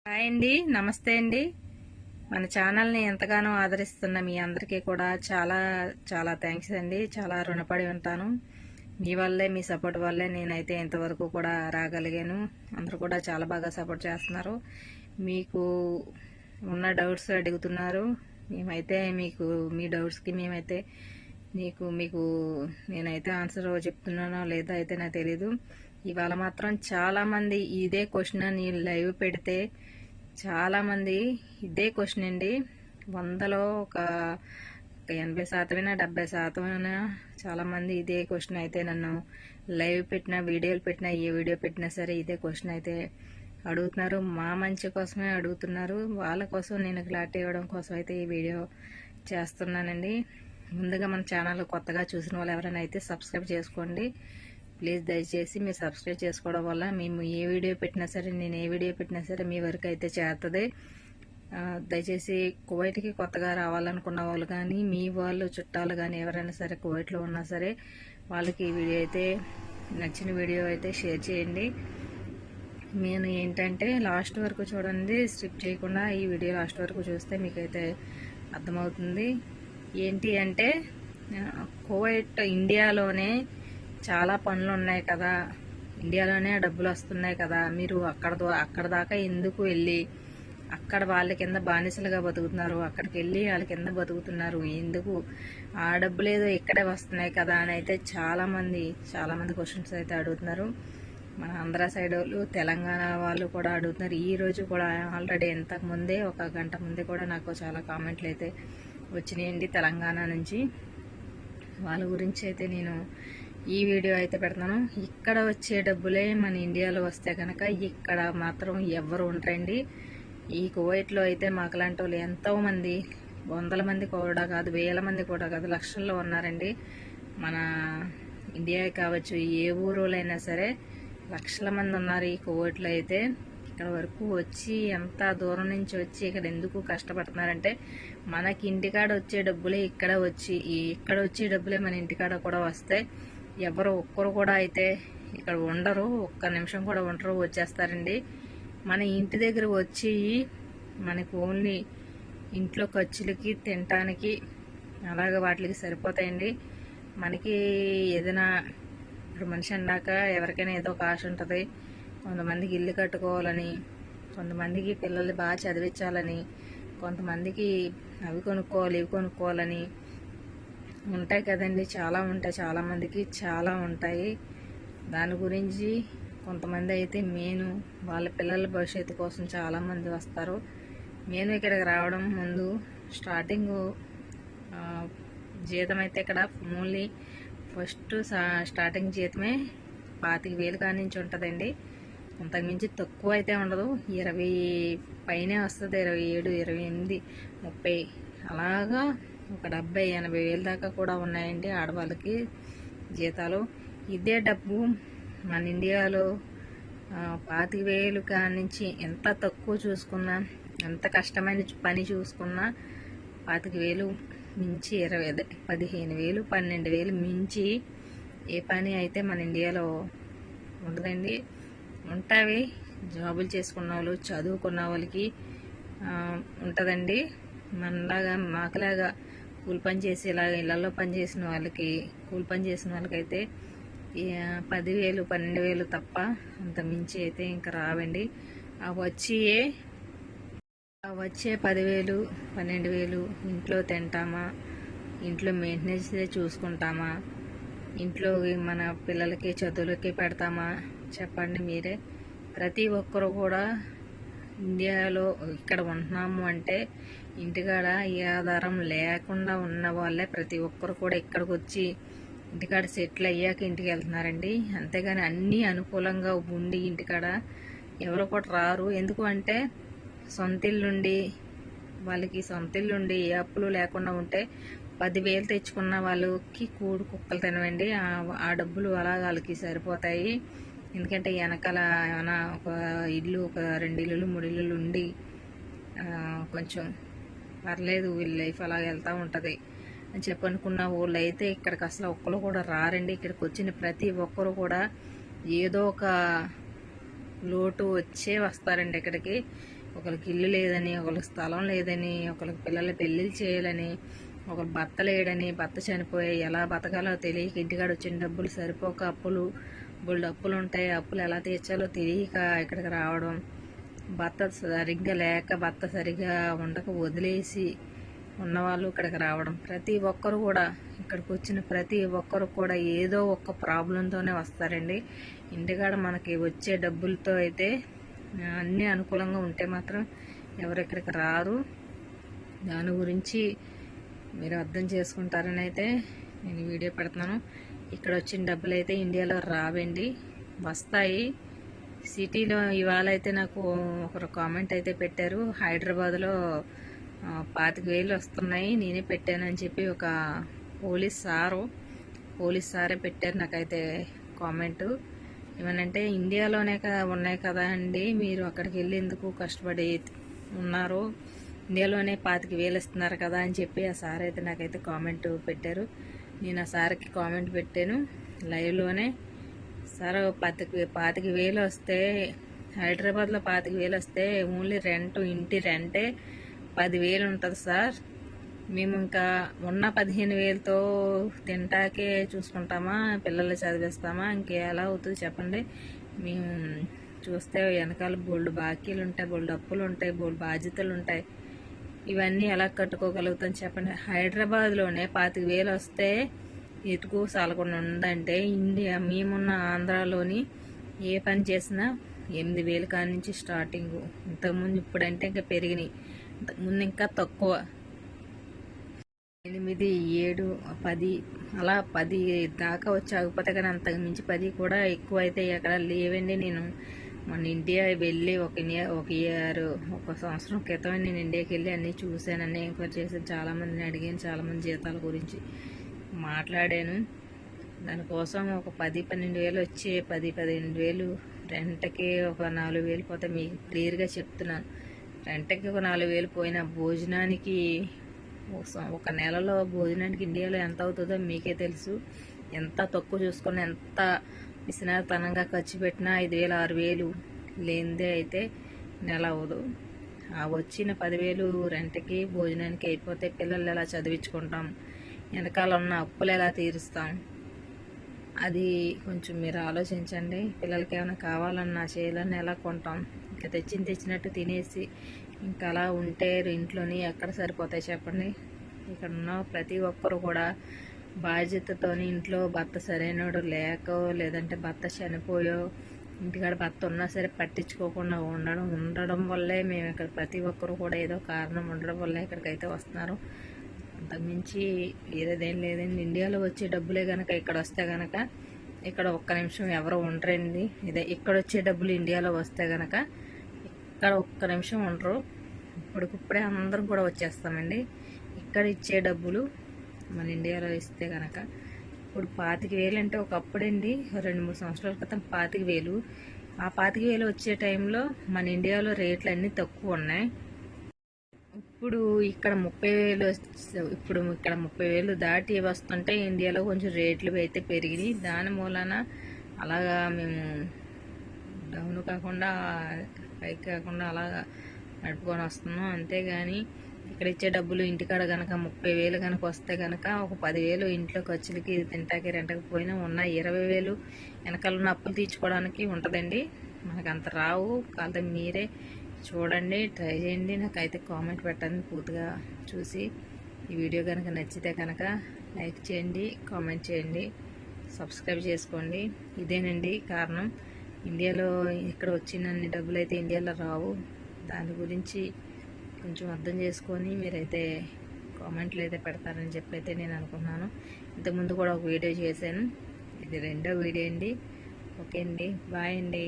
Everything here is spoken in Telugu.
హాయ్ అండి, నమస్తే అండి. మన ఛానల్ని ఎంతగానో ఆదరిస్తున్న మీ అందరికీ కూడా చాలా చాలా థ్యాంక్స్ అండి. చాలా రుణపడి ఉంటాను. మీ వల్లే, మీ సపోర్ట్ వల్లే నేనైతే ఇంతవరకు కూడా రాగలిగాను. అందరూ కూడా చాలా బాగా సపోర్ట్ చేస్తున్నారు. మీకు ఉన్న డౌట్స్ అడుగుతున్నారు. మేమైతే మీ డౌట్స్కి మేమైతే మీకు నేనైతే ఆన్సర్ చెప్తున్నానో లేదో అయితే నాకు తెలీదు. ఇవాళ మాత్రం చాలామంది ఇదే క్వశ్చన్ అని లైవ్ పెడితే చాలామంది ఇదే క్వశ్చన్ అండి. 100లో ఒక 80%, 70% చాలామంది ఇదే క్వశ్చన్ అయితే నన్ను లైవ్ పెట్టినా, వీడియోలు పెట్టినా, ఏ వీడియో పెట్టినా సరే ఇదే క్వశ్చన్ అయితే అడుగుతున్నారు. మా మంచి కోసమే అడుగుతున్నారు. వాళ్ళ కోసం నేను క్లారిటీ ఇవ్వడం కోసం అయితే ఈ వీడియో చేస్తున్నానండి. ముందుగా మన ఛానల్ కొత్తగా చూసిన వాళ్ళు ఎవరైనా అయితే సబ్స్క్రైబ్ చేసుకోండి ప్లీజ్. దయచేసి మీరు సబ్స్క్రైబ్ చేసుకోవడం వల్ల మేము ఏ వీడియో పెట్టినా సరే, నేను ఏ వీడియో పెట్టినా సరే మీ వరకు అయితే చేస్తుంది. దయచేసి కువైట్కి కొత్తగా రావాలనుకున్న వాళ్ళు కానీ, మీ వాళ్ళు చుట్టాలు కానీ ఎవరైనా సరే కువైట్లో ఉన్నా సరే వాళ్ళకి ఈ వీడియో అయితే నచ్చిన వీడియో అయితే షేర్ చేయండి. నేను ఏంటంటే లాస్ట్ వరకు చూడండి, స్కిప్ చేయకుండా ఈ వీడియో లాస్ట్ వరకు చూస్తే మీకైతే అర్థమవుతుంది. ఏంటి అంటే కువైట్ ఇండియాలోనే చాలా పనులు ఉన్నాయి కదా, ఇండియాలోనే డబ్బులు వస్తున్నాయి కదా, మీరు అక్కడ దాకా ఎందుకు వెళ్ళి అక్కడ వాళ్ళ కింద బానిసలుగా బతుకుతున్నారు, అక్కడికి వెళ్ళి వాళ్ళ కింద బతుకుతున్నారు ఎందుకు, ఆ డబ్బులు ఏదో ఇక్కడే వస్తున్నాయి కదా అని అయితే చాలామంది క్వశ్చన్స్ అయితే అడుగుతున్నారు. మన ఆంధ్ర సైడ్ వాళ్ళు, తెలంగాణ వాళ్ళు కూడా అడుగుతున్నారు. ఈ రోజు కూడా ఆల్రెడీ ఇంతకు ముందే, ఒక గంట ముందే కూడా నాకు చాలా కామెంట్లు అయితే వచ్చినాయండి తెలంగాణ నుంచి. వాళ్ళ గురించి అయితే నేను ఈ వీడియో అయితే పెడతాను. ఇక్కడ వచ్చే డబ్బులే మన ఇండియాలో వస్తే కనుక ఇక్కడ మాత్రం ఎవరు ఉంటారండి. ఈ కువైట్లో అయితే మాకులాంటి వాళ్ళు ఎంతోమంది, 100 మంది కూడా కాదు, 1000 మంది కూడా కాదు, లక్షల్లో ఉన్నారండి. మన ఇండియా కావచ్చు, ఏ ఊరోళ్ళైనా సరే లక్షల మంది ఉన్నారు ఈ కువైట్లో అయితే. ఇక్కడ వరకు వచ్చి ఎంత దూరం నుంచి వచ్చి ఇక్కడ ఎందుకు కష్టపడుతున్నారంటే మనకి ఇంటికాడ వచ్చే డబ్బులే ఇక్కడ వచ్చే డబ్బులే మన ఇంటికాడ కూడా వస్తాయి. ఎవరు ఒక్కరు కూడా అయితే ఇక్కడ ఉండరు, ఒక్క నిమిషం కూడా ఉండరు, వచ్చేస్తారండి. మన ఇంటి దగ్గర వచ్చి మనకు ఓన్లీ ఇంట్లో ఖర్చులకి, తినటానికి, అలాగే వాటికి సరిపోతాయండి. మనకి ఏదైనా ఇప్పుడు మనిషి అన్నాక ఎవరికైనా ఏదో ఒక ఆశ ఉంటుంది. కొంతమందికి ఇల్లు కట్టుకోవాలని, కొంతమందికి పిల్లల్ని బాగా చదివించాలని, కొంతమందికి అవి కొనుక్కోవాలి, ఇవి కొనుక్కోవాలని ఉంటాయి కదండి. చాలామందికి చాలా ఉంటాయి. దాని గురించి కొంతమంది అయితే వాళ్ళ పిల్లల భవిష్యత్తు కోసం చాలామంది వస్తారు. నేను ఇక్కడికి రావడం ముందు స్టార్టింగ్ జీతం అయితే ఇక్కడ ఓన్లీ ఫస్ట్ స్టార్టింగ్ జీతమే 25,000 కాడి నుంచి ఉంటుందండి. అంతకుమించి తక్కువ అయితే ఉండదు. 20 పైనే వస్తుంది, 27, 28, 30 అలాగా ఒక 70-80 వేలు దాకా కూడా ఉన్నాయండి ఆడవాళ్ళకి జీతాలు. ఇదే డబ్బు మన ఇండియాలో 25,000 కాడి నుంచి ఎంత తక్కువ చూసుకున్నా, ఎంత కష్టమైన పని చూసుకున్నా 25,000 మించి 15,000, 12,000 మించి ఏ పని అయితే మన ఇండియాలో ఉండదండి. ఉంటాయి జాబులు చేసుకున్న వాళ్ళు, చదువుకున్న వాళ్ళకి ఉంటుందండి. మనలాగా మాకులాగా కూలి పని చేసేలాగా ఇళ్లలో పనిచేసిన వాళ్ళకైతే 10,000, 12,000 తప్ప అంత మించి అయితే ఇంకా రావండి. ఆ వచ్చే 10,000, 12,000 ఇంట్లో తింటామా, ఇంట్లో మెయింటెనెన్స్ చూసుకుంటామా, ఇంట్లో మన పిల్లలకి చదువులకి పెడతామా చెప్పండి మీరే. ప్రతి ఒక్కరు కూడా ఇండియాలో ఇక్కడ ఉంటున్నాము అంటే ఇంటికాడ ఏ ఆధారం లేకుండా ఉన్న వాళ్ళే ప్రతి ఒక్కరు కూడా ఇక్కడికి వచ్చి ఇంటికాడ సెటిల్ అయ్యాక ఇంటికి వెళ్తున్నారండి. అంతేగాని అన్నీ అనుకూలంగా ఉండి ఇంటికాడ ఎవరు కూడా రారు. ఎందుకు అంటే వాళ్ళకి సొంత ఇల్లుండి ఏ అప్పులు లేకుండా ఉంటే 10,000 తెచ్చుకున్న వాళ్ళకి కుక్కలు తినవండి. ఆ డబ్బులు అలా వాళ్ళకి సరిపోతాయి. ఎందుకంటే వెనకాల ఏమైనా ఒక 2 ఇల్లులు 3 ఇల్లులు ఉండి కొంచెం పర్లేదు వీళ్ళ లైఫ్ అలా వెళ్తూ ఉంటుంది అని చెప్పనుకున్న వాళ్ళు అయితే ఇక్కడికి అసలు ఒక్కరు కూడా రారండి. ఇక్కడికి వచ్చిన ప్రతి ఒక్కరు కూడా ఏదో ఒక లోటు వచ్చే వస్తారండి ఇక్కడికి. ఒకరికి ఇల్లు లేదని, ఒకరికి స్థలం లేదని, ఒకరికి పిల్లల పెళ్ళిళ్ళు చేయాలని, ఒకరు భర్త లేడని, భర్త చనిపోయి ఎలా బతకాలో తెలియక ఇంటికాడ వచ్చిన డబ్బులు సరిపోక బోల్డ్ అప్పులు ఉంటాయి, అప్పులు ఎలా తీర్చాలో తెలియక ఇక్కడికి రావడం, భర్త సరిగ్గా లేక భర్త సరిగ్గా ఉండక వదిలేసి ఉన్నవాళ్ళు ఇక్కడికి రావడం. ప్రతి ఒక్కరు కూడా ఇక్కడికి వచ్చిన ప్రతి ఒక్కరు కూడా ఏదో ఒక ప్రాబ్లంతోనే వస్తారండి. ఇంటికాడ మనకి వచ్చే డబ్బులతో అయితే అన్నీ అనుకూలంగా ఉంటే మాత్రం ఎవరు ఇక్కడికి రారు. దాని గురించి మీరు అర్థం చేసుకుంటారని అయితే నేను వీడియో పెడుతున్నాను. ఇక్కడ వచ్చిన డబ్బులు అయితే ఇండియాలో రావండి, వస్తాయి. సిటీలో ఇవాళ అయితే నాకు ఒకరు కామెంట్ అయితే పెట్టారు, హైదరాబాద్లో 25,000 వస్తున్నాయి నేనే పెట్టానని చెప్పి ఒక పోలీస్ సారే పెట్టారు నాకైతే కామెంటు. ఏమనంటే ఇండియాలోనే ఉన్నాయి కదా అండి, మీరు అక్కడికి వెళ్ళి ఎందుకు కష్టపడి ఉన్నారు, ఇండియాలోనే 25,000 ఇస్తున్నారు కదా అని చెప్పి ఆ సార్ అయితే నాకైతే కామెంట్ పెట్టారు. నేను ఆ సార్కి కామెంట్ పెట్టాను లైవ్లోనే. సార్ 25,000 వస్తే, హైదరాబాద్లో 25,000 వస్తే ఓన్లీ ఇంటి రెంటే 10,000 ఉంటుంది సార్. మేము ఇంకా ఉన్న 15,000తో తింటాకే చూసుకుంటామా, పిల్లల్ని చదివిస్తామా, ఇంకెలా అవుతుంది చెప్పండి. మేము చూస్తే వెనకాల బోల్డ్ బాకీలు ఉంటాయి, బోల్డ్ అప్పులు ఉంటాయి, బోల్డ్ బాధ్యతలు ఉంటాయి. ఇవన్నీ ఎలా కట్టుకోగలుగుతాం చెప్పండి. హైదరాబాద్లోనే 25,000 వస్తే ఎటుకు సాలకుండా ఉందంటే మేమున్న ఆంధ్రాలోని ఏ పని చేసినా 8,000 కాడి నుంచి స్టార్టింగ్. ఇంతకుముందు ఇప్పుడంటే ఇంకా పెరిగినాయి, ఇంతకుముందు ఇంకా తక్కువ 8, 7, 10 అలా 10 దాకా వచ్చి ఆగిపోతే కానీ అంతకు మించి 10 కూడా ఎక్కువ అయితే ఎక్కడ లేవండి. నేను మన ఇండియా వెళ్ళి ఒక సంవత్సరం క్రితం నేను ఇండియాకి వెళ్ళి అన్నీ చూశానని ఎంక్వైరీ చేశాను, చాలామందిని అడిగాను, చాలామంది జీతాల గురించి మాట్లాడాను. దానికోసం ఒక 10-12 వచ్చి 10-15 రెంట్కి ఒక 4,000 పోతే మీకు క్లియర్గా చెప్తున్నాను. రెంట్కి ఒక 4,000 పోయిన భోజనానికి ఒక నెలలో భోజనానికి ఇండియాలో ఎంత అవుతుందో మీకే తెలుసు. ఎంత తక్కువ చూసుకొని ఎంత విసనాతనంగా ఖర్చు పెట్టినా 5,000 6,000 లేనిదే అయితే నెల అవ్వదు. ఆ వచ్చిన 10,000 రెంట్కి భోజనానికి అయిపోతే పిల్లలు ఎలా చదివించుకుంటాం, వెనకాల ఉన్న అప్పులు ఎలా తీరుస్తాం, అది కొంచెం మీరు ఆలోచించండి. పిల్లలకి ఏమైనా కావాలన్నా చేయాలన్నా ఎలా కొంటాం, ఇంకా తెచ్చినట్టు తినేసి ఇంకా అలా ఉంటే ఇంట్లోని ఎక్కడ సరిపోతాయి చెప్పండి. ఇక్కడ ఉన్న ప్రతి ఒక్కరు కూడా బాధ్యతతోని ఇంట్లో భర్త సరైనడు లేకో, లేదంటే భర్త చనిపోయో, ఇంటికాడ భర్త ఉన్నా సరే పట్టించుకోకుండా ఉండడం వల్లే మేము ఇక్కడ ప్రతి ఒక్కరు కూడా ఏదో కారణం ఉండడం వల్లే ఇక్కడికైతే వస్తున్నారు. అంతకుమించి వేరేదేం లేదండి. ఇండియాలో వచ్చే డబ్బులే కనుక ఇక్కడ వస్తే కనుక ఇక్కడ ఒక్క నిమిషం ఎవరు ఉండరండి. ఇక్కడ వచ్చే డబ్బులు ఇండియాలో వస్తే కనుక ఇక్కడ ఒక్క నిమిషం ఉండరు, ఇప్పటికిప్పుడే అందరం కూడా వచ్చేస్తామండి. ఇక్కడ ఇచ్చే డబ్బులు మన ఇండియాలో ఇస్తే కనుక ఇప్పుడు 25,000 అంటే ఒకప్పుడండి 2-3 సంవత్సరాల క్రితం 25,000. ఆ 25,000 వచ్చే టైంలో మన ఇండియాలో రేట్లు అన్నీ తక్కువ ఉన్నాయి. ఇప్పుడు ఇక్కడ 30,000 దాటి వస్తుంటే ఇండియాలో కొంచెం రేట్లు అయితే పెరిగినాయి. దాని మూలాన అలాగా మేము డౌన్ కాకుండా పైకి కాకుండా అలాగా నడుపుకొని వస్తున్నాం. అంతేగాని ఇక్కడ ఇచ్చే డబ్బులు ఇంటికాడ కనుక 30,000 కనుక వస్తే కనుక ఒక 10,000 ఇంట్లో ఖర్చులకి తింటాకి రెంటకి పోయినా ఉన్న 20,000 వెనకాల ఉన్న అప్పులు తీర్చుకోవడానికి ఉంటుందండి. మనకు అంత రావు. కాకపోతే మీరే చూడండి, ట్రై చేయండి. నాకైతే కామెంట్ పెట్టండి పూర్తిగా చూసి. ఈ వీడియో కనుక నచ్చితే కనుక లైక్ చేయండి, కామెంట్ చేయండి, సబ్స్క్రైబ్ చేసుకోండి. ఇదేనండి కారణం. ఇండియాలో ఇక్కడ వచ్చినన్ని డబ్బులు అయితే ఇండియాలో రావు. దాని గురించి కొంచెం అర్థం చేసుకొని మీరైతే కామెంట్లు అయితే పెడతారని చెప్పి అయితే నేను అనుకున్నాను. ఇంతకుముందు కూడా ఒక వీడియో చేశాను, ఇది రెండో వీడియో అండి. ఓకే అండి, బాయ్ అండి.